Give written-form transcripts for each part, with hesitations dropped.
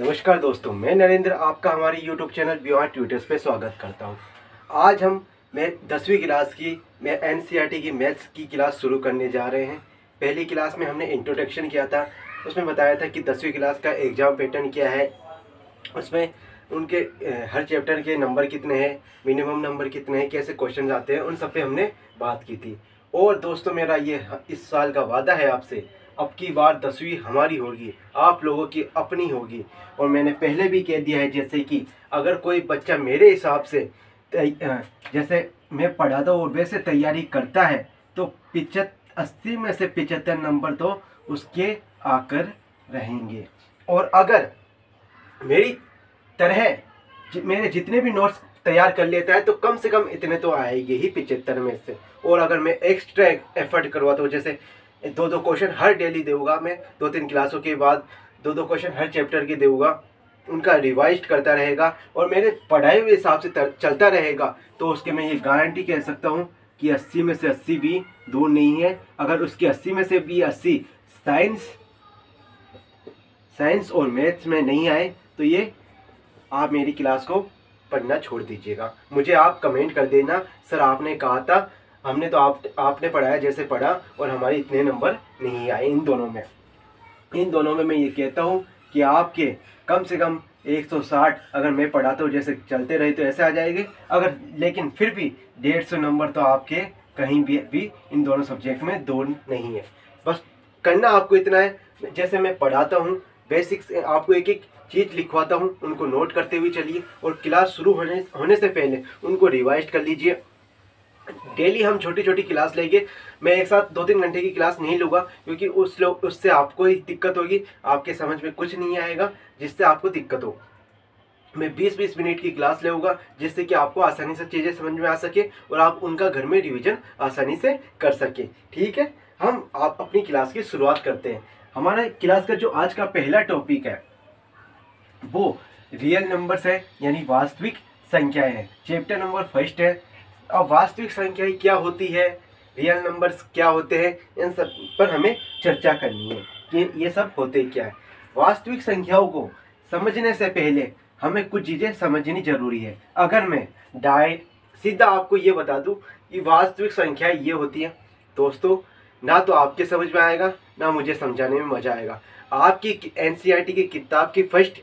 नमस्कार दोस्तों, मैं नरेंद्र आपका हमारे YouTube चैनल बियॉन्ड ट्यूटर्स पे स्वागत करता हूँ। आज मैं 10वीं क्लास की NCERT की मैथ्स की क्लास शुरू करने जा रहे हैं। पहली क्लास में हमने इंट्रोडक्शन किया था, उसमें बताया था कि 10वीं क्लास का एग्ज़ाम पैटर्न क्या है, उसमें उनके हर चैप्टर के नंबर कितने हैं, मिनिमम नंबर कितने हैं, कैसे क्वेश्चन आते हैं, उन सब पे हमने बात की थी। और दोस्तों, मेरा ये इस साल का वादा है आपसे, अब की बार 10वीं हमारी होगी, आप लोगों की अपनी होगी। और मैंने पहले भी कह दिया है, जैसे कि अगर कोई बच्चा मेरे हिसाब से जैसे मैं पढ़ाता हूँ और वैसे तैयारी करता है तो 80 में से 75 नंबर तो उसके आकर रहेंगे। और अगर मेरी तरह मेरे जितने भी नोट्स तैयार कर लेता है तो कम से कम इतने तो आएंगे ही 75 में से। और अगर मैं एक्स्ट्रा एफर्ट करवाता हूँ, जैसे 2-2 क्वेश्चन हर डेली दूंगा, मैं 2-3 क्लासों के बाद 2-2 क्वेश्चन हर चैप्टर के दूंगा, उनका रिवाइज करता रहेगा और मेरे पढ़ाई हुए हिसाब से चलता रहेगा, तो उसके मैं ये गारंटी कह सकता हूँ कि 80 में से 80 भी दूर नहीं है। अगर उसके 80 में से भी 80 साइंस और मैथ्स में नहीं आए तो ये आप मेरी क्लास को पढ़ना छोड़ दीजिएगा। मुझे आप कमेंट कर देना, सर आपने कहा था, हमने तो आपने पढ़ाया जैसे पढ़ा और हमारे इतने नंबर नहीं आए। इन दोनों में मैं ये कहता हूँ कि आपके कम से कम 160 अगर मैं पढ़ाता हूँ जैसे चलते रहे तो ऐसे आ जाएंगे, अगर लेकिन फिर भी 150 नंबर तो आपके कहीं भी इन दोनों सब्जेक्ट में दूर नहीं है। बस करना आपको इतना है, जैसे मैं पढ़ाता हूँ बेसिक्स, आपको एक एक चीज़ लिखवाता हूँ, उनको नोट करते हुए चलिए और क्लास शुरू होने से पहले उनको रिवाइज कर लीजिए। डेली हम छोटी छोटी क्लास लेंगे, मैं एक साथ 2-3 घंटे की क्लास नहीं लूँगा, क्योंकि उससे आपको ही दिक्कत होगी, आपके समझ में कुछ नहीं आएगा जिससे आपको दिक्कत हो। मैं 20-20 मिनट की क्लास लेऊँगा जिससे कि आपको आसानी से चीज़ें समझ में आ सके और आप उनका घर में रिवीजन आसानी से कर सके। ठीक है, आप अपनी क्लास की शुरुआत करते हैं। हमारा क्लास का जो आज का पहला टॉपिक है वो रियल नंबर्स है, यानी वास्तविक संख्याएं हैं। चैप्टर नंबर 1 है। अब वास्तविक संख्याएं क्या होती है, रियल नंबर्स क्या होते हैं, इन सब पर हमें चर्चा करनी है कि ये सब होते क्या है। वास्तविक संख्याओं को समझने से पहले हमें कुछ चीज़ें समझनी जरूरी है। अगर मैं सीधा आपको ये बता दूं कि वास्तविक संख्याएं ये होती हैं, दोस्तों ना तो आपके समझ में आएगा ना मुझे समझाने में मजा आएगा। आपकी NCERT की किताब की फर्स्ट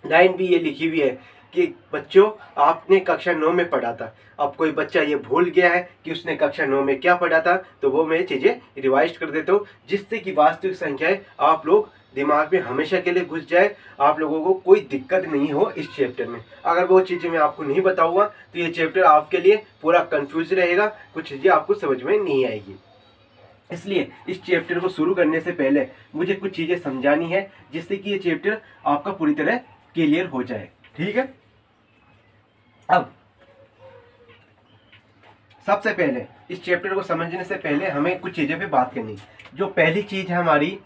लाइन भी ये लिखी हुई है कि बच्चों आपने कक्षा 9 में पढ़ा था। अब कोई बच्चा ये भूल गया है कि उसने कक्षा 9 में क्या पढ़ा था, तो वो मैं चीज़ें रिवाइज कर देता हूँ जिससे कि वास्तविक संख्याएं आप लोग दिमाग में हमेशा के लिए घुस जाए, आप लोगों को कोई दिक्कत नहीं हो इस चैप्टर में। अगर वो चीज़ें मैं आपको नहीं बताऊँगा तो ये चैप्टर आपके लिए पूरा कन्फ्यूज रहेगा, कुछ चीज़ें आपको समझ में नहीं आएगी। इसलिए इस चैप्टर को शुरू करने से पहले मुझे कुछ चीज़ें समझानी है जिससे कि ये चैप्टर आपका पूरी तरह क्लियर हो जाए। ठीक है, अब सबसे पहले इस चैप्टर को समझने से पहले हमें कुछ चीज़ों पे बात करनी। जो पहली चीज है हमारी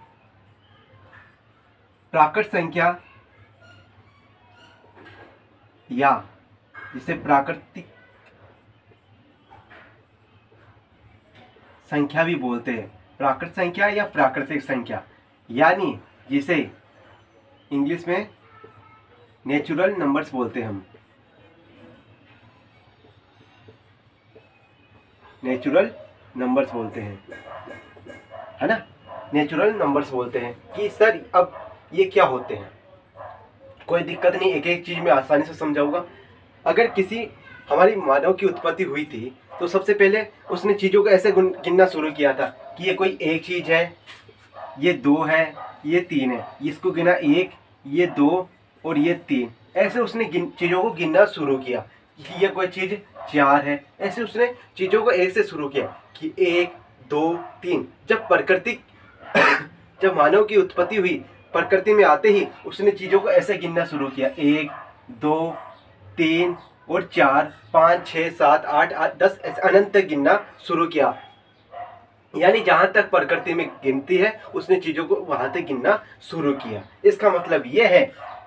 प्राकृत संख्या, या जिसे प्राकृतिक संख्या भी बोलते हैं, प्राकृत संख्या या प्राकृतिक संख्या, यानी जिसे इंग्लिश में नेचुरल नंबर्स बोलते हैं। हम नेचुरल नंबर्स बोलते हैं, है ना, नेचुरल नंबर्स बोलते हैं। कि सर अब ये क्या होते हैं, कोई दिक्कत नहीं, एक एक चीज में आसानी से समझाऊंगा। अगर किसी हमारी मानव की उत्पत्ति हुई थी तो सबसे पहले उसने चीजों को ऐसे गिनना शुरू किया था कि ये कोई एक चीज है, ये 2 है, ये 3 है, इसको गिना 1, ये 2 और ये 3। ऐसे उसने चीजों को गिनना शुरू किया कि ये कोई चीज 4 है। ऐसे उसने चीजों को एक से शुरू किया कि 1 2 3। जब मानव की उत्पत्ति हुई, प्रकृति में आते ही उसने चीजों को ऐसे गिनना शुरू किया, 1 2 3 और 4 5 6 7 8 10 ऐसे अनंत तक गिनना शुरू किया। यानी जहां तक प्रकृति में गिनती है उसने चीजों को वहां तक गिनना शुरू किया। इसका मतलब यह है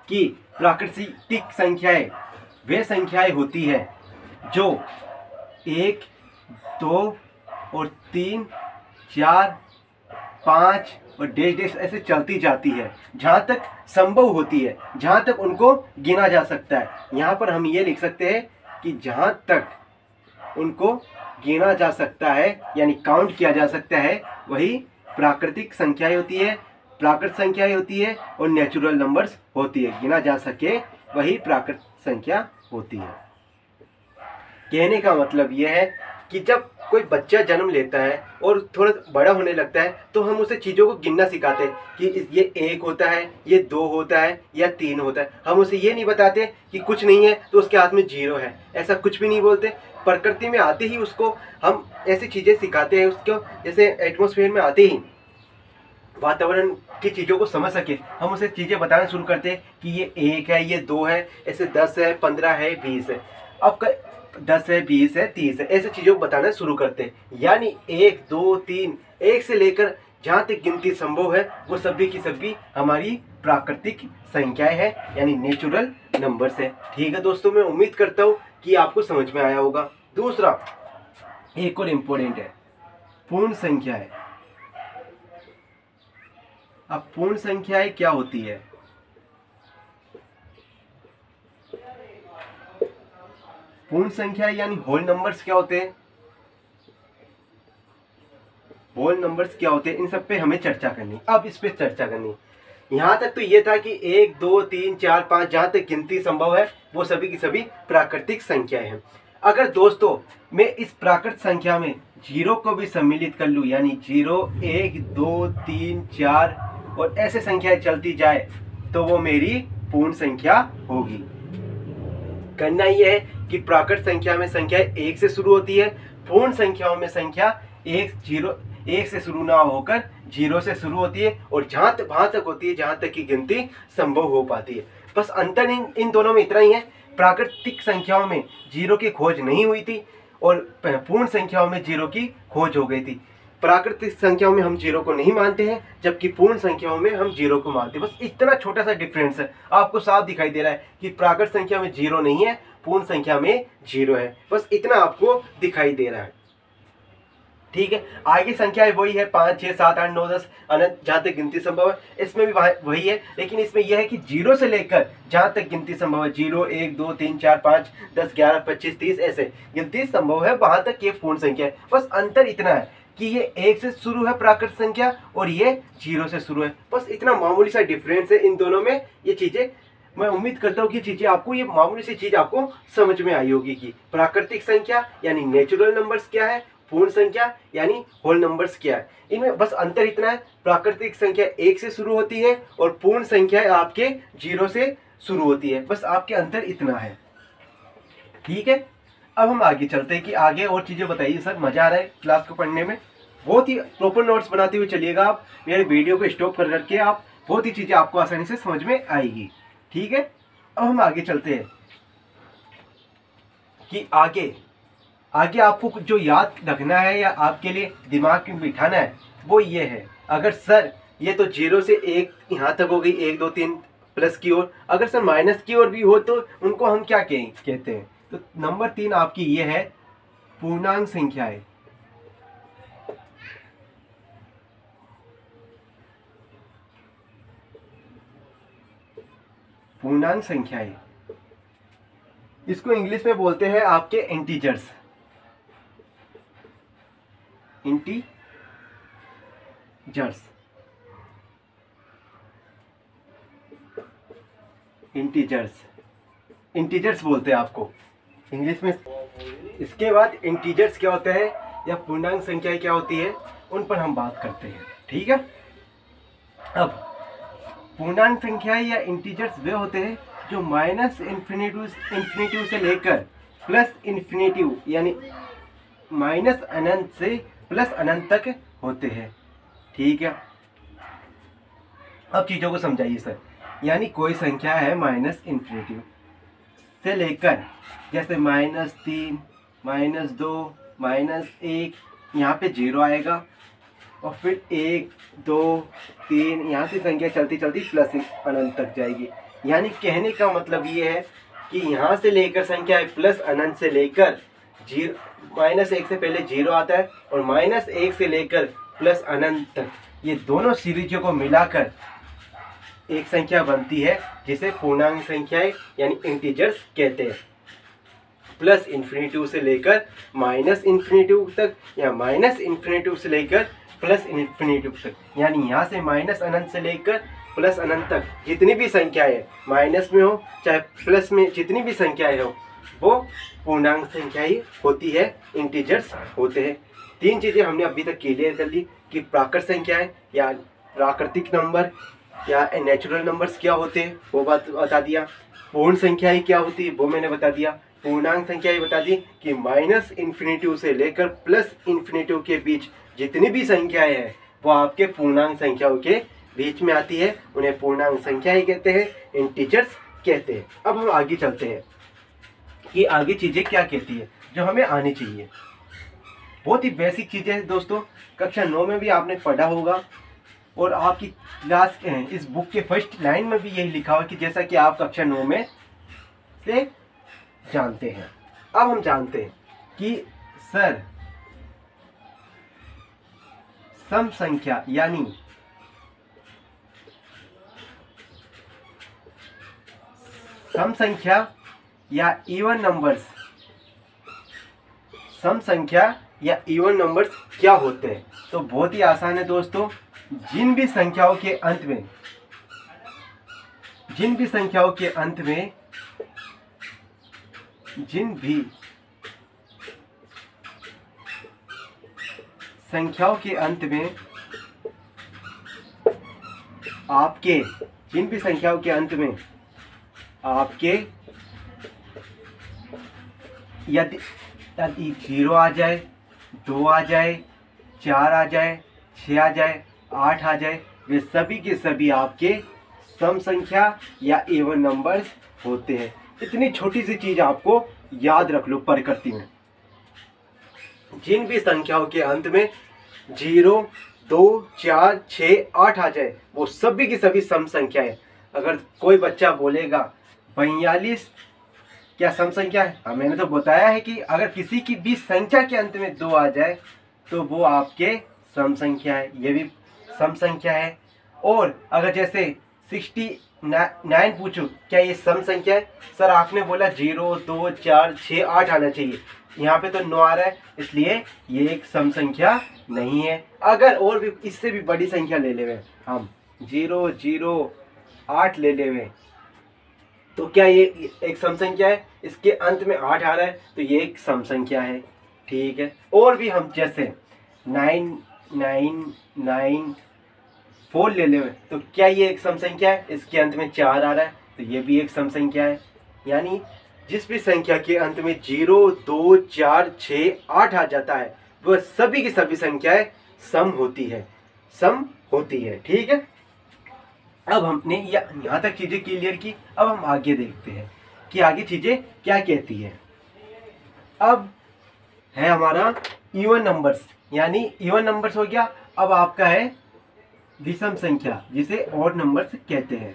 कि प्राकृतिक संख्याएं वे संख्याएं होती है जो 1 2 और 3 4 5 और डैश डैश ऐसे चलती जाती है जहाँ तक संभव होती है, जहाँ तक उनको गिना जा सकता है। यहाँ पर हम ये लिख सकते हैं कि जहाँ तक उनको गिना जा सकता है यानी काउंट किया जा सकता है वही प्राकृतिक संख्याएं होती है, प्राकृत संख्याएं होती है और नेचुरल नंबर्स होती है। गिना जा सके वही प्राकृत संख्या होती है। कहने का मतलब यह है कि जब कोई बच्चा जन्म लेता है और थोड़ा बड़ा होने लगता है तो हम उसे चीज़ों को गिनना सिखाते हैं कि ये 1 होता है, ये 2 होता है या 3 होता है। हम उसे ये नहीं बताते कि कुछ नहीं है तो उसके हाथ में 0 है, ऐसा कुछ भी नहीं बोलते। प्रकृति में आते ही उसको हम ऐसी चीज़ें सिखाते हैं, उसको जैसे एटमॉस्फेयर में आते ही वातावरण की चीज़ों को समझ सके हम उसे चीज़ें बताना शुरू करते हैं कि ये 1 है, ये 2 है, ऐसे 10 है, 15 है, 20 है। अब 10 है, 20 है, 30 है, ऐसे चीज़ों को बताना शुरू करते हैं। यानी 1 2 3 1 से लेकर जहाँ तक गिनती संभव है वो सभी की सभी हमारी प्राकृतिक संख्याएं हैं यानी नेचुरल नंबर्स है। ठीक है दोस्तों, मैं उम्मीद करता हूँ कि आपको समझ में आया होगा। दूसरा एक और इम्पोर्टेंट है, पूर्ण संख्याएं। अब पूर्ण संख्याएं क्या होती है? पूर्ण संख्या यानी होल नंबर्स क्या होते हैं? होल नंबर्स क्या होते हैं, इन सब पे हमें चर्चा करनी। अब इस पे चर्चा करनी, यहाँ तक तो ये था कि 1 2 3 4 5 जहाँ तक गिनती संभव है वो सभी की सभी प्राकृतिक संख्याएं हैं। अगर दोस्तों मैं इस प्राकृत संख्या में 0 को भी सम्मिलित कर लूँ यानी 0 1 2 3 4 और ऐसे संख्याएं चलती जाए तो वो मेरी पूर्ण संख्या होगी। करना यह है कि प्राकृत संख्या में संख्या 1 से शुरू होती है, पूर्ण संख्याओं में संख्या 1 से शुरू ना होकर 0 से शुरू होती है और वहां तक होती है जहां तक की गिनती संभव हो पाती है। बस अंतर इन दोनों में इतना ही है, प्राकृतिक संख्याओं में 0 की खोज नहीं हुई थी और पूर्ण संख्याओं में 0 की खोज हो गई थी। प्राकृतिक संख्याओं में हम 0 को नहीं मानते हैं जबकि पूर्ण संख्याओं में हम 0 को मानते हैं। बस इतना छोटा सा डिफरेंस है, आपको साफ दिखाई दे रहा है कि प्राकृत संख्या में 0 नहीं है, पूर्ण संख्या में 0 है। बस इतना आपको दिखाई दे रहा है। ठीक है, आगे संख्याएं वही है 5 6 7 8 9 10 अनंत जहाँ तक गिनती संभव है, इसमें भी वही है। लेकिन इसमें यह है कि 0 से लेकर जहाँ तक गिनती संभव है 0 1 2 3 4 5 10 11 25 30 ऐसे गिनती संभव है, वहां तक ये पूर्ण संख्या है। बस अंतर इतना है कि ये 1 से शुरू है प्राकृत संख्या और ये 0 से शुरू है। बस इतना मामूली सा डिफरेंस है इन दोनों में। ये चीजें मैं उम्मीद करता हूँ कि चीजें आपको, ये मामूली सी चीज आपको समझ में आई होगी कि प्राकृतिक संख्या यानी नेचुरल नंबर्स क्या है, पूर्ण संख्या यानी होल नंबर्स क्या है। इनमें बस अंतर इतना है, प्राकृतिक संख्या 1 से शुरू होती है और पूर्ण संख्या आपके 0 से शुरू होती है। बस आपके अंतर इतना है। ठीक है, अब हम आगे चलते हैं कि आगे और चीजें बताइए। सर मजा आ रहा है क्लास को पढ़ने में, बहुत ही प्रॉपर नोट्स बनाते हुए चलिएगा आप। मेरे वीडियो को स्टॉप कर करके आप बहुत ही चीजें आपको आसानी से समझ में आएगी। ठीक है, अब हम आगे चलते हैं कि आगे आपको जो याद रखना है या आपके लिए दिमाग में बिठाना है वो ये है। अगर सर ये तो 0 से 1 यहाँ तक हो गई, 1 2 3 प्लस की ओर, अगर सर माइनस की ओर भी हो तो उनको हम क्या कहते हैं? तो नंबर 3 आपकी ये है पूर्णांक संख्याएं। पूर्णांक संख्याएं, इसको इंग्लिश में बोलते हैं आपके इंटीजर्स। इंटीजर्स बोलते हैं आपको इंग्लिश में। इसके बाद इंटीजर्स क्या होता है या पूर्णांक संख्याएं क्या होती है उन पर हम बात करते हैं। ठीक है, अब पूर्णांक संख्याएं या इंटीजर्स वे होते हैं जो माइनस इन्फिनिटी से लेकर प्लस इन्फिनिटी यानी माइनस अनंत से प्लस अनंत तक होते हैं। ठीक है, अब चीज़ों को समझाइए सर। यानी कोई संख्या है माइनस इन्फिनिटी से लेकर, जैसे -3 -2 -1, यहाँ पे 0 आएगा और फिर 1 2 3 यहाँ से संख्या चलती चलती प्लस अनंत तक जाएगी। यानी कहने का मतलब ये है कि यहाँ से लेकर संख्या है प्लस अनंत से लेकर -1 से पहले 0 आता है और -1 से लेकर प्लस अनंत तक ये दोनों सीरीजों को मिलाकर एक संख्या बनती है जिसे पूर्णांक संख्याएं यानी इंटीजर्स कहते हैं। प्लस इन्फिनिटी से लेकर माइनस इन्फिनिटी तक या माइनस इन्फिनिटी से लेकर प्लस इन्फिनिटी तक, यानी यहाँ से माइनस अनंत से लेकर प्लस अनंत तक जितनी भी संख्याएं माइनस में हो चाहे प्लस में, जितनी भी संख्याएं हो वो पूर्णांक संख्या ही होती है, इंटीजर्स होते हैं। तीन चीज़ें हमने अभी तक क्लियर कर ली कि प्राकृत संख्याएं या प्राकृतिक नंबर या नेचुरल नंबर्स क्या होते हैं वो बात बता दिया। पूर्ण संख्याएं क्या होती है वो मैंने बता दिया। पूर्णांक संख्याएं बता दी कि माइनस इन्फिनिटी से लेकर प्लस इन्फिनिटी के बीच जितनी भी संख्याएं हैं वो आपके पूर्णांक संख्याओं के बीच में आती है, उन्हें पूर्णांक संख्याएं कहते हैं, इंटीजर्स कहते हैं। अब हम आगे चलते हैं कि आगे चीज़ें क्या कहती है जो हमें आनी चाहिए। बहुत ही बेसिक चीज़ें हैं दोस्तों, कक्षा 9 में भी आपने पढ़ा होगा और आपकी क्लास इस बुक के फर्स्ट लाइन में भी यही लिखा हुआ कि जैसा कि आप कक्षा 9 में से जानते हैं। अब हम जानते हैं कि सर सम संख्या यानी सम संख्या या इवन नंबर्स, सम संख्या या इवन नंबर्स क्या होते हैं। तो बहुत ही आसान है दोस्तों, जिन भी संख्याओं के अंत में जिन भी संख्याओं के अंत में आपके यदि 0 आ जाए, 2 आ जाए, 4 आ जाए, 6 आ जाए, 8 आ जाए, वे सभी के सभी आपके सम संख्या या इवन नंबर्स होते हैं। इतनी छोटी सी चीज़ आपको याद रख लो प्रकृति में, जिन भी संख्याओं के अंत में 0, 2, 4, 6, 8 आ जाए वो सभी की सभी सम संख्या है। अगर कोई बच्चा बोलेगा 42 क्या सम संख्या है, हाँ मैंने तो बताया है कि अगर किसी की भी संख्या के अंत में 2 आ जाए तो वो आपके सम संख्या है, ये भी सम संख्या है। और अगर जैसे 69 पूछूं क्या ये सम संख्या है, सर आपने बोला 0, 2, 4, 6, 8 आना चाहिए, यहाँ पे तो 9 आ रहा है, इसलिए ये एक सम संख्या नहीं है। अगर और भी इससे भी बड़ी संख्या ले ले हम 0, 0, 8 ले ले तो क्या ये एक सम संख्या है, इसके अंत में 8 आ रहा है तो ये एक सम संख्या है, ठीक है। और भी हम जैसे 9, 9, 9, 4 ले ले तो क्या ये एक सम संख्या है, इसके अंत में 4 आ रहा है तो ये भी एक सम संख्या है। यानी जिस भी संख्या के अंत में 0, 2, 4, 6, 8 आ जाता है वह सभी की सभी संख्याएं सम होती है, ठीक है। अब हमने यहाँ तक चीज़ें क्लियर की, अब हम आगे देखते हैं कि आगे चीज़ें क्या कहती है। अब है हमारा इवन नंबर्स, यानी इवन नंबर्स हो गया। अब आपका है विषम संख्या जिसे ऑड नंबर्स कहते हैं।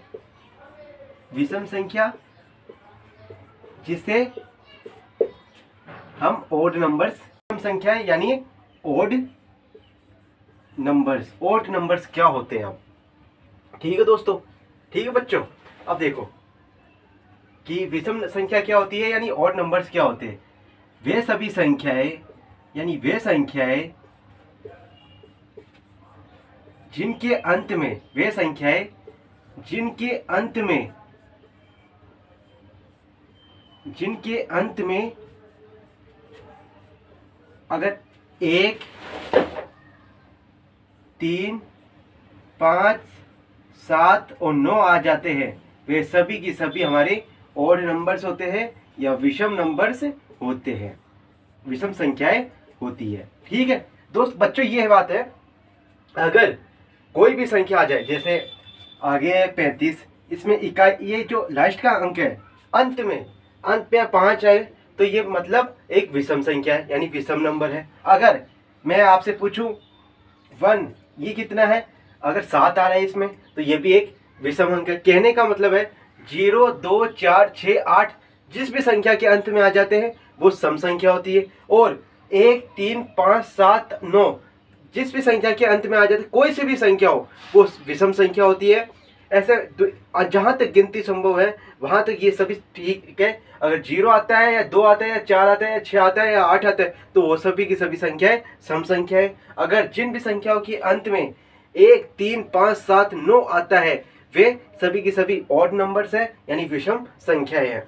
विषम संख्या जिसे हम ऑड नंबर्स, विषम संख्या यानी ऑड नंबर्स क्या होते हैं अब, ठीक है दोस्तों, ठीक है बच्चों। अब देखो कि विषम संख्या क्या होती है यानी ऑड नंबर्स क्या होते हैं। वे सभी संख्याएं यानी वे संख्याएं जिनके अंत में अगर 1, 3, 5, 7 और 9 आ जाते हैं वे सभी की सभी हमारे ऑड नंबर्स होते हैं या विषम नंबर्स होते हैं, विषम संख्याएं होती है, ठीक है दोस्त। बच्चों ये बात है, अगर कोई भी संख्या आ जाए, जैसे आगे है 35, इसमें इकाई, ये जो लास्ट का अंक है अंत में 5 आए तो ये मतलब एक विषम संख्या है यानी विषम नंबर है। अगर मैं आपसे पूछूं 1 ये कितना है, अगर 7 आ रहा है इसमें तो ये भी एक विषम अंक है। कहने का मतलब है 0, 2, 4, 6, 8 जिस भी संख्या के अंत में आ जाते हैं वो सम संख्या होती है। और 1, 3, 5, 7, 9 जिस भी संख्या के अंत में आ जाती, कोई सी भी संख्या हो वो विषम संख्या होती है। ऐसे जहाँ तक गिनती संभव है वहाँ तक ये सभी ठीक है। अगर 0 आता है या 2 आता है या 4 आता है या 6 आता है या 8 आता है तो वो सभी की सभी संख्याएं सम संख्या है। अगर जिन भी संख्याओं के अंत में 1, 3, 5, 7, 9 आता है वे सभी की सभी ऑड नंबर्स है, यानी विषम संख्याएं हैं।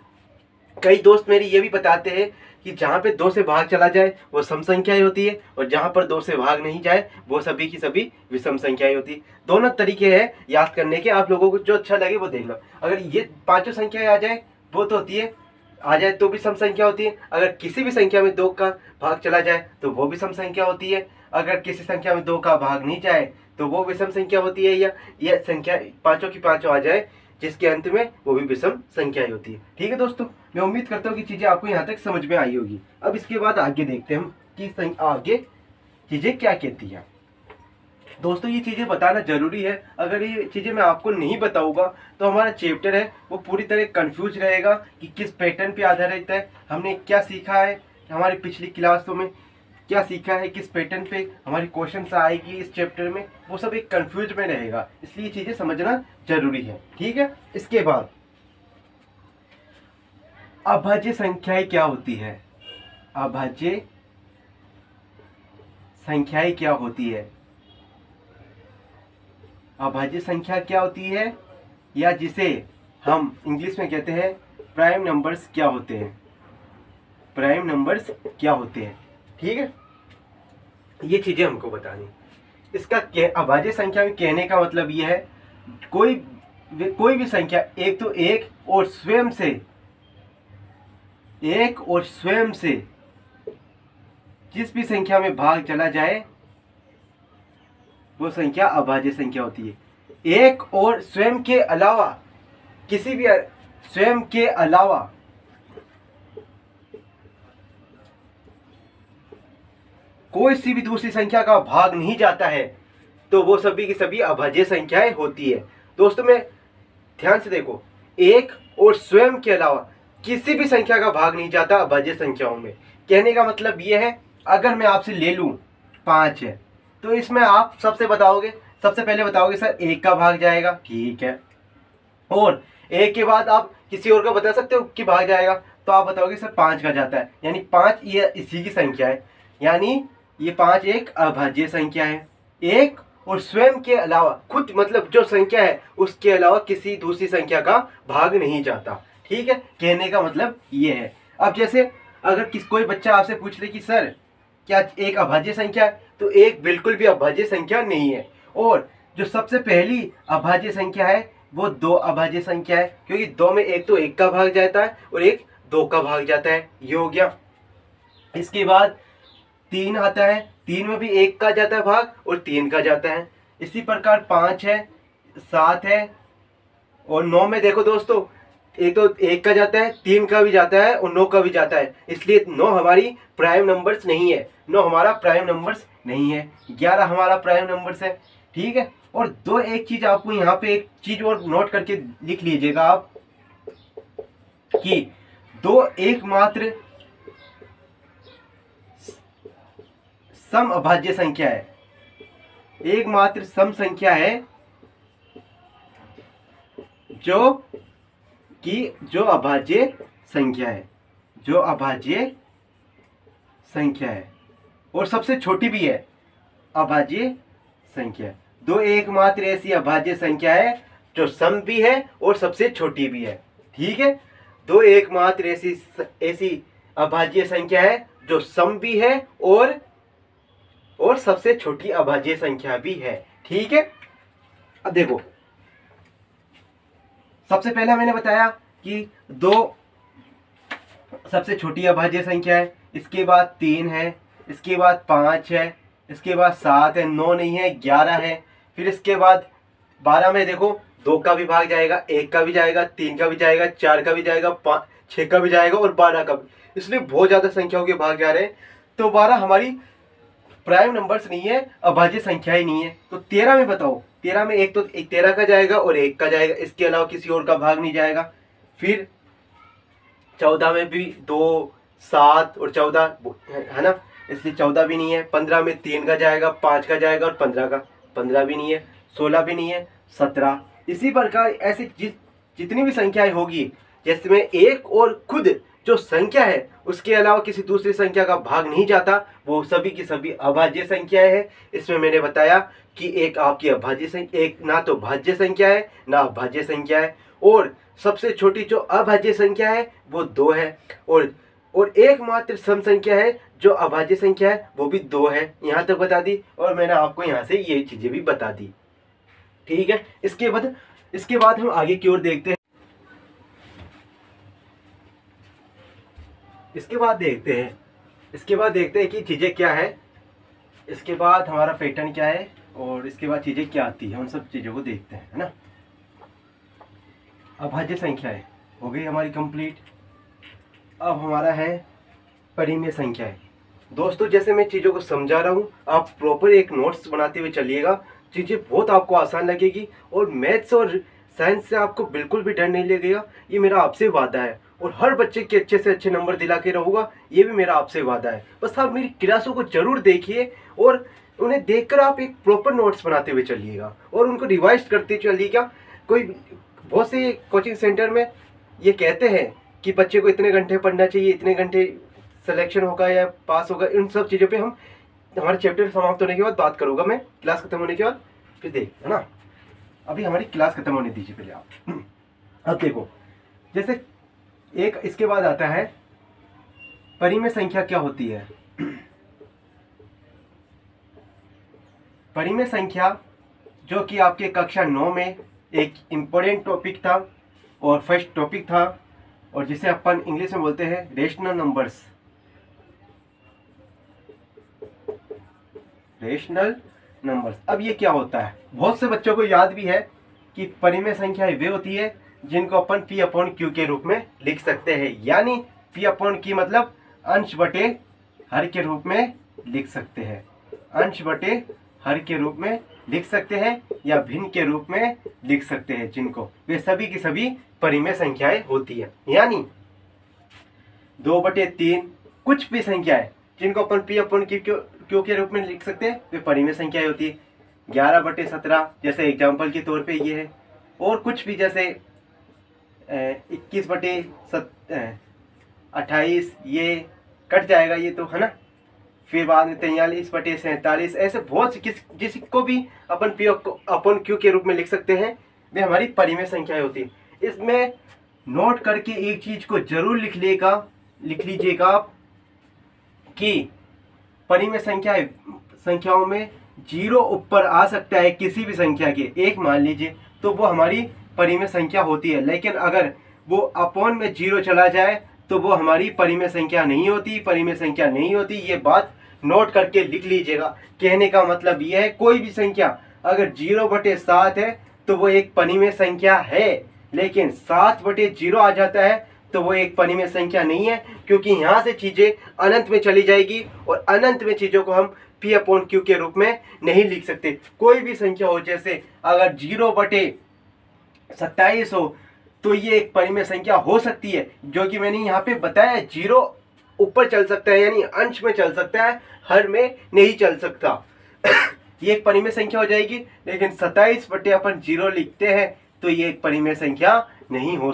कई दोस्त मेरे ये भी बताते हैं कि जहाँ पे 2 से भाग चला जाए वो सम संख्याएं होती है, और जहाँ पर 2 से भाग नहीं जाए वो सभी की सभी विषम संख्याएं होती है। दोनों तरीके हैं याद करने के, आप लोगों को जो अच्छा लगे वो देख लो। अगर ये पांचों संख्याएं आ जाए वो तो होती है, आ जाए तो भी सम संख्या होती है। अगर किसी भी संख्या में 2 का भाग चला जाए तो वो भी सम संख्या होती है। अगर किसी संख्या में 2 का भाग नहीं जाए तो वो विषम संख्या होती है, या यह संख्या पांचों की पांचों आ जाए जिसके अंत में वो भी विषम संख्याएं होती है। ठीक है दोस्तों, मैं उम्मीद करता हूँ कि चीजें आपको यहाँ तक समझ में आई होगी। अब इसके बाद आगे देखते हैं हम कि आगे चीजें क्या कहती है। दोस्तों ये चीजें बताना जरूरी है, अगर ये चीजें मैं आपको नहीं बताऊंगा तो हमारा चैप्टर है वो पूरी तरह कंफ्यूज रहेगा कि किस पैटर्न पे आधारित है, हमने क्या सीखा है, हमारी पिछली क्लासों में क्या सीखा है, किस पैटर्न पे हमारी क्वेश्चन आएगी इस चैप्टर में, वो सब एक कंफ्यूज में रहेगा, इसलिए चीजें समझना जरूरी है। ठीक है, इसके बाद अभाज्य संख्याएं क्या होती है। अभाज्य संख्याएं क्या होती है। अभाज्य संख्या क्या होती है, या जिसे हम इंग्लिश में कहते हैं प्राइम नंबर्स क्या होते हैं। प्राइम नंबर्स क्या होते हैं, ठीक है, ये चीजें हमको बतानी। इसका अभाज्य संख्या में कहने का मतलब ये है कोई भी संख्या एक तो एक और स्वयं से जिस भी संख्या में भाग चला जाए वो संख्या अभाज्य संख्या होती है। एक और स्वयं के अलावा किसी भी स्वयं के अलावा कोई सी भी दूसरी संख्या का भाग नहीं जाता है तो वो सभी की सभी अभाज्य संख्याएं होती है। दोस्तों में ध्यान से देखो, एक और स्वयं के अलावा किसी भी संख्या का भाग नहीं जाता अभाज्य संख्याओं में। कहने का मतलब ये है, अगर मैं आपसे ले लूं 5 है तो इसमें आप सबसे पहले बताओगे सर 1 का भाग जाएगा, ठीक है, और 1 के बाद आप किसी और का बता सकते हो कि भाग जाएगा, तो आप बताओगे सर 5 का जाता है, यानी 5 ये इसी की संख्या है, यानी ये 5 एक अभाज्य संख्या है। एक और स्वयं के अलावा खुद मतलब जो संख्या है उसके अलावा किसी दूसरी संख्या का भाग नहीं जाता। ठीक है, कहने का मतलब ये है। अब जैसे अगर कोई बच्चा आपसे पूछ ले कि सर क्या एक अभाज्य संख्या है, तो एक बिल्कुल भी अभाज्य संख्या नहीं है, और जो सबसे पहली अभाज्य संख्या है वो 2 अभाज्य संख्या है, क्योंकि 2 में एक तो 1 का भाग जाता है और एक 2 का भाग जाता है, ये हो गया। इसके बाद 3 आता है, 3 में भी 1 का जाता है भाग और 3 का जाता है। इसी प्रकार 5 है, 7 है, और 9 में देखो दोस्तों एक तो 1 का जाता है, 3 का भी जाता है और 9 का भी जाता है, इसलिए 9 हमारी प्राइम नंबर्स नहीं है, 9 हमारा प्राइम नंबर्स नहीं है, 11 हमारा प्राइम नंबर्स है। ठीक है, और एक चीज आपको यहाँ पे एक चीज और नोट करके लिख लीजिएगा आप कि 2 एकमात्र सम अभाज्य संख्या है, एकमात्र सम संख्या है जो अभाज्य संख्या है, जो अभाज्य संख्या है और सबसे छोटी भी है अभाज्य संख्या। 2 एकमात्र ऐसी अभाज्य संख्या है जो सम भी है और सबसे छोटी भी है। ठीक है, 2 एकमात्र ऐसी अभाज्य संख्या है जो सम भी है और सबसे छोटी अभाज्य संख्या भी है। ठीक है, अब देखो सबसे पहला मैंने बताया कि 2 सबसे छोटी अभाज्य संख्या है, इसके बाद 3 है, इसके बाद 5 है, इसके बाद 7 है, 9 नहीं है, 11 है, फिर इसके बाद 12 में देखो 2 का भी भाग जाएगा, 1 का भी जाएगा, 3 का भी जाएगा, 4 का भी जाएगा, 6 का भी जाएगा और 12 का भी, इसलिए बहुत ज़्यादा संख्याओं के भाग जा रहे हैं। तो 12 हमारी प्राइम नंबर्स नहीं है, अभाज्य संख्या ही नहीं है। तो 13 में बताओ, 13 में एक 13 का जाएगा और 1 का जाएगा, इसके अलावा किसी और का भाग नहीं जाएगा। फिर 14 में भी 2, 7 और 14 है ना, इसलिए 14 भी नहीं है। 15 में 3 का जाएगा, 5 का जाएगा और 15 का, 15 भी नहीं है, 16 भी नहीं है, 17। इसी प्रकार ऐसी जितनी भी संख्याएं होगी जिसमें एक और खुद जो संख्या है उसके अलावा किसी दूसरी संख्या का भाग नहीं जाता, वो सभी की सभी अभाज्य संख्याएं हैं। इसमें मैंने बताया कि एक आपकी अभाज्य संख्या, एक ना तो भाज्य संख्या है ना अभाज्य संख्या है, और सबसे छोटी जो अभाज्य संख्या है वो 2 है, और एकमात्र सम संख्या है जो अभाज्य संख्या है वो भी 2 है। यहाँ तक बता दी, और मैंने आपको यहाँ से ये चीजें भी बता दी। ठीक है, इसके बाद हम आगे की ओर देखते हैं। इसके बाद देखते हैं कि चीजें क्या है, इसके बाद हमारा पैटर्न क्या है, और इसके बाद चीजें क्या आती है, उन सब चीजों को देखते हैं, है ना। अभाज्य संख्याएं हो गई हमारी कंप्लीट। अब हमारा है परिमेय संख्याएं। दोस्तों जैसे मैं चीज़ों को समझा रहा हूँ, आप प्रॉपर एक नोट्स बनाते हुए चलिएगा, चीज़ें बहुत आपको आसान लगेगी, और मैथ्स और साइंस से आपको बिल्कुल भी डर नहीं लगेगा, ये मेरा आपसे वादा है। और हर बच्चे के अच्छे से अच्छे नंबर दिला के रहूँगा, ये भी मेरा आपसे वादा है। बस आप मेरी क्लासों को जरूर देखिए, और उन्हें देखकर आप एक प्रॉपर नोट्स बनाते हुए चलिएगा और उनको रिवाइज करते चलिएगा। बहुत से कोचिंग सेंटर में ये कहते हैं कि बच्चे को इतने घंटे पढ़ना चाहिए, इतने घंटे सिलेक्शन होगा या पास होगा, इन सब चीज़ों पे हम हमारे चैप्टर समाप्त होने के बाद बात करूँगा मैं, क्लास खत्म होने के बाद, फिर देख, है ना। अभी हमारी क्लास खत्म होने दीजिए पहले आप। अब देखो, जैसे एक इसके बाद आता है परिमेय संख्या क्या होती है। परिमेय संख्या जो कि आपके कक्षा 9 में एक इम्पोर्टेंट टॉपिक था और फर्स्ट टॉपिक था, और जिसे अपन इंग्लिश में बोलते हैं रेशनल नंबर्स। रेशनल नंबर्स, अब ये क्या होता है, बहुत से बच्चों को याद भी है कि परिमेय संख्याएं वे होती है जिनको अपन P अपॉन Q के रूप में लिख सकते हैं, यानी P अपॉन Q मतलब अंश बटे हर के रूप में लिख सकते हैं, अंश बटे हर के रूप में लिख सकते हैं, या भिन्न के रूप में लिख सकते हैं, जिनको वे सभी की सभी परिमेय संख्याएं होती है। यानी 2/3 कुछ भी संख्याएं जिनको अपन P अपॉन Q के रूप में लिख सकते हैं, वे परिमेय संख्याएं होती है। 11/17 जैसे एग्जाम्पल के तौर पे ये है, और कुछ भी जैसे 21/28 ये कट जाएगा, ये तो है ना। फिर बाद में 43/47, ऐसे बहुत से जिसको भी अपन P अपॉन Q के रूप में लिख सकते हैं, वे हमारी परिमेय संख्याएं होती है। इसमें नोट करके एक चीज को जरूर लिख लीजिएगा आप कि परिमेय संख्याओं में 0 ऊपर आ सकता है किसी भी संख्या के, एक मान लीजिए, तो वो हमारी परिमेय संख्या होती है। लेकिन अगर वो अपॉन में 0 चला जाए तो वो हमारी परिमेय संख्या नहीं होती। ये बात नोट करके लिख लीजिएगा। कहने का मतलब ये है, कोई भी संख्या अगर 0/7 है तो वो एक परिमेय संख्या है, लेकिन 7/0 आ जाता है तो वो एक परिमेय संख्या नहीं है, क्योंकि यहाँ से चीजें अनंत में चली जाएगी, और अनंत में चीजों को हम P अपॉन Q के रूप में नहीं लिख सकते। कोई भी संख्या हो, जैसे अगर 0/27 हो तो ये एक परिमेय संख्या हो सकती है, जो कि मैंने यहाँ पे बताया। 0 ऊपर चल सकता है, यानी अंश में चल सकता है, हर में नहीं चल सकता। ये एक परिमेय संख्या हो जाएगी। लेकिन 27/0 लिखते हैं तो ये एक परिमेय संख्या नहीं हो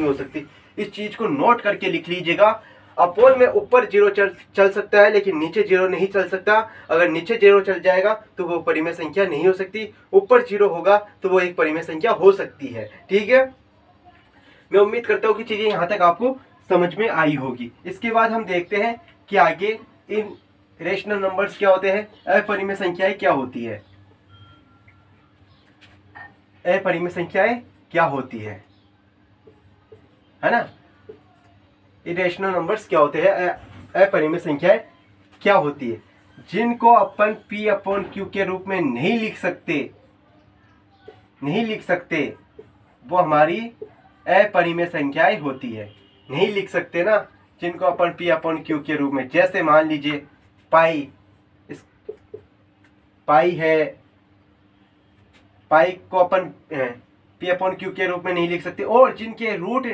सकती। इस चीज को नोट करके लिख लीजिएगा। अपोन में ऊपर 0 चल सकता है, लेकिन नीचे 0 नहीं चल सकता। अगर नीचे 0 चल जाएगा तो वो परिमेय संख्या नहीं हो सकती, ऊपर 0 होगा तो वो एक परिमेय संख्या हो सकती है। ठीक है, मैं उम्मीद करता हूँ कि चीजें यहाँ तक आपको समझ में आई होगी। इसके बाद हम देखते हैं कि आगे इन रेशनल नंबर्स क्या होते हैं, अपरिमेय संख्याएं क्या होती है। अपरिमेय संख्याएं क्या होती है ना। इरेशनल नंबर्स क्या होते हैं, अपरिमेय संख्याएं क्या होती है, जिनको अपन P अपॉन Q के रूप में नहीं लिख सकते, वो हमारी अपरिमेय संख्याएं होती है। नहीं लिख सकते ना, जिनको अपन P अपॉन Q के रूप में, जैसे मान लीजिए पाई है, पाई को अपन P अपॉन Q के रूप में नहीं लिख सकते। और जिनके रूट,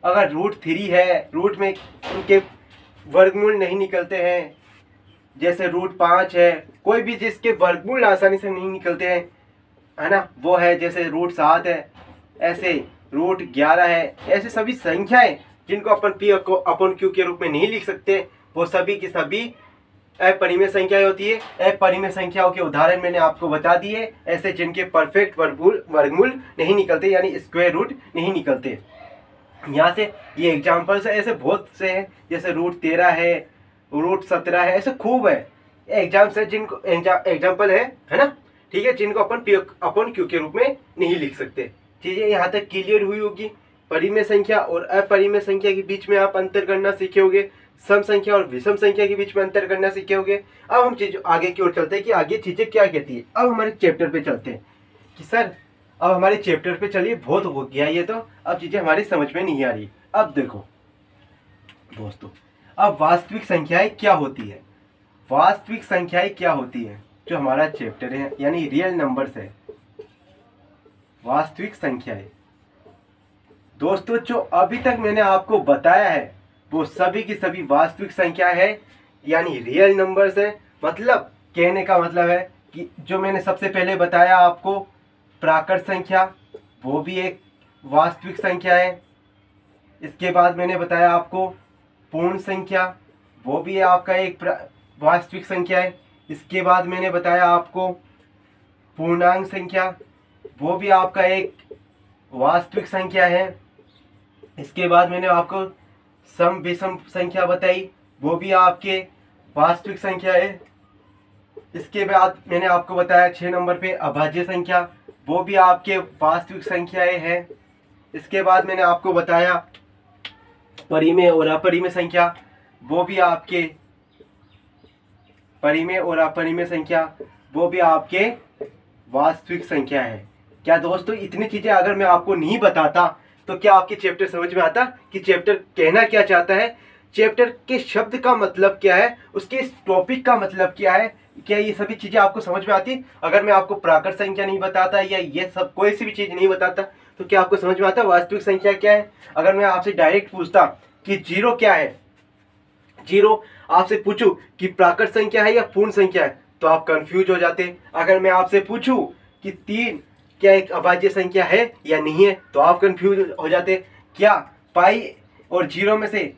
अगर रूट 3 है, रूट में उनके वर्गमूल नहीं निकलते हैं, जैसे √5 है, कोई भी जिसके वर्गमूल आसानी से नहीं निकलते हैं, है ना, वो है जैसे √7 है, ऐसे √11 है, ऐसे सभी संख्याएं जिनको अपन P/Q के रूप में नहीं लिख सकते, वो सभी की सभी अपरिमेय संख्याएं होती है। अपरिमेय संख्याओं के उदाहरण मैंने आपको बता दिए, ऐसे जिनके परफेक्ट वर्गमूल नहीं निकलते, यानी स्क्वायर रूट नहीं निकलते। यहाँ से ये एग्जाम्पल्स है, ऐसे बहुत से हैं, जैसे √13 है, √17 है, ऐसे खूब है एग्जाम्स है, जिनको एग्जाम्पल है ना, ठीक है, जिनको अपन P/Q के रूप में नहीं लिख सकते। चीज़ें यहाँ तक क्लियर हुई होगी। परिमेय संख्या और अपरिमेय संख्या के बीच में आप अंतर करना सीखे होगे, सम संख्या और विषम संख्या के बीच में अंतर करना सीखे होगे। अब हम चीज़ आगे की ओर चलते हैं कि आगे चीज़ें क्या कहती है। अब हमारे चैप्टर पे चलते हैं कि सर अब हमारे चैप्टर पे चलिए, बहुत हो गया ये तो, अब चीज़ें हमारी समझ में नहीं आ रही। अब देखो दोस्तों, अब वास्तविक संख्याएं क्या होती है, वास्तविक संख्याएं क्या होती है, जो हमारा चैप्टर है यानी रियल नंबर्स है, वास्तविक संख्याएं। दोस्तों जो अभी तक मैंने आपको बताया है वो सभी की सभी वास्तविक संख्या है, यानी रियल नंबर्स है। मतलब कहने का मतलब है कि जो मैंने सबसे पहले बताया आपको प्राकृत संख्या, वो भी एक वास्तविक संख्या है। इसके बाद मैंने बताया आपको पूर्ण संख्या, वो भी आपका एक वास्तविक संख्या है। इसके बाद मैंने बताया आपको पूर्णांक संख्या, वो भी आपका एक वास्तविक संख्या है। इसके बाद मैंने आपको सम विषम संख्या बताई, वो भी आपके वास्तविक संख्या है। इसके बाद मैंने आपको बताया 6 नंबर पे अभाज्य संख्या, वो भी आपके वास्तविक संख्याएं हैं। इसके बाद मैंने आपको बताया परिमेय और अपरिमेय संख्या, वो भी आपके परिमेय और अपरिमेय संख्या, वो भी आपके वास्तविक संख्या है। क्या दोस्तों इतनी चीज़ें अगर मैं आपको नहीं बताता तो क्या आपके चैप्टर समझ में आता कि चैप्टर कहना क्या चाहता है, चैप्टर के शब्द का मतलब क्या है, उसके इस टॉपिक का मतलब क्या है, क्या ये सभी चीज़ें आपको समझ में आती? अगर मैं आपको प्राकृत संख्या नहीं बताता या ये सब कोई सी भी चीज़ नहीं बताता तो क्या आपको समझ में आता वास्तविक संख्या क्या है? अगर मैं आपसे डायरेक्ट पूछता कि 0 क्या है, 0 आपसे पूछूं कि प्राकृत संख्या है या पूर्ण संख्या है, तो आप कंफ्यूज हो जाते। अगर मैं आपसे पूछूं कि 3 क्या एक अभाज्य संख्या है या नहीं है, तो आप कंफ्यूज हो जाते। क्या पाई और 0 में से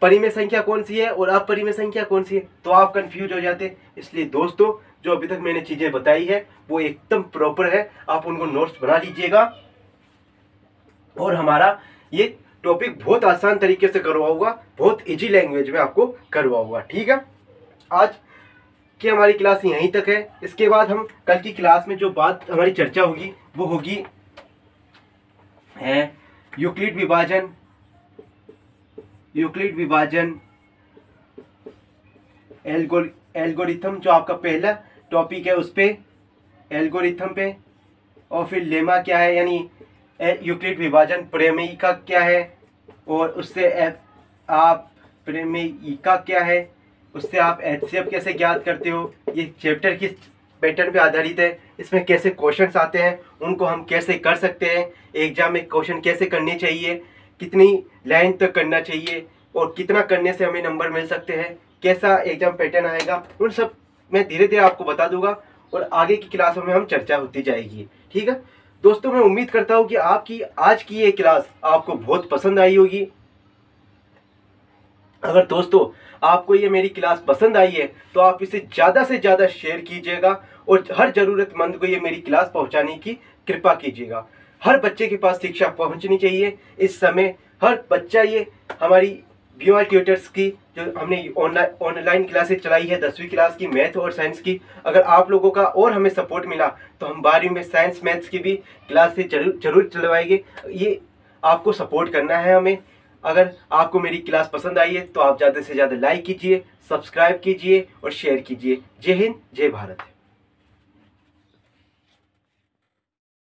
परिमेय संख्या कौन सी है और अपरिमेय संख्या कौन सी है, तो आप कंफ्यूज हो जाते। इसलिए दोस्तों जो अभी तक मैंने चीज़ें बताई है वो एकदम प्रॉपर है, आप उनको नोट्स बना लीजिएगा और हमारा ये टॉपिक बहुत आसान तरीके से करवाऊंगा, बहुत इजी लैंग्वेज में आपको करवाऊंगा। ठीक है, आज कि हमारी क्लास यहीं तक है। इसके बाद हम कल की क्लास में जो बात हमारी चर्चा होगी वो होगी है यूक्लिड विभाजन, यूक्लिड विभाजन, एल्गोरिथम जो आपका पहला टॉपिक है उस पे, एल्गोरिथम पे, और फिर लेमा क्या है यानी यूक्लिड विभाजन प्रमेयिका क्या है, और उससे आप प्रमेयिका क्या है, उससे आप HCF कैसे ज्ञात करते हो, ये चैप्टर किस पैटर्न पे आधारित है, इसमें कैसे क्वेश्चंस आते हैं, उनको हम कैसे कर सकते हैं, एग्जाम में क्वेश्चन कैसे करने चाहिए, कितनी लाइन तक करना चाहिए और कितना करने से हमें नंबर मिल सकते हैं, कैसा एग्जाम पैटर्न आएगा, उन सब मैं धीरे धीरे आपको बता दूंगा और आगे की क्लासों में हम चर्चा होती जाएगी। ठीक है दोस्तों, मैं उम्मीद करता हूँ कि आपकी आज की ये क्लास आपको बहुत पसंद आई होगी। अगर दोस्तों आपको ये मेरी क्लास पसंद आई है तो आप इसे ज़्यादा से ज़्यादा शेयर कीजिएगा और हर ज़रूरतमंद को ये मेरी क्लास पहुंचाने की कृपा कीजिएगा। हर बच्चे के पास शिक्षा पहुंचनी चाहिए। इस समय हर बच्चा ये हमारी BOR ट्यूटर्स की जो हमने ऑनलाइन क्लासेस चलाई है 10वीं क्लास की मैथ और साइंस की, अगर आप लोगों का और हमें सपोर्ट मिला तो हम 12वीं में साइंस मैथ्स की भी क्लासेस जरूर चलवाएंगे। ये आपको सपोर्ट करना है हमें। अगर आपको मेरी क्लास पसंद आई है तो आप ज़्यादा से ज़्यादा लाइक कीजिए, सब्सक्राइब कीजिए और शेयर कीजिए। जय हिंद, जय भारत।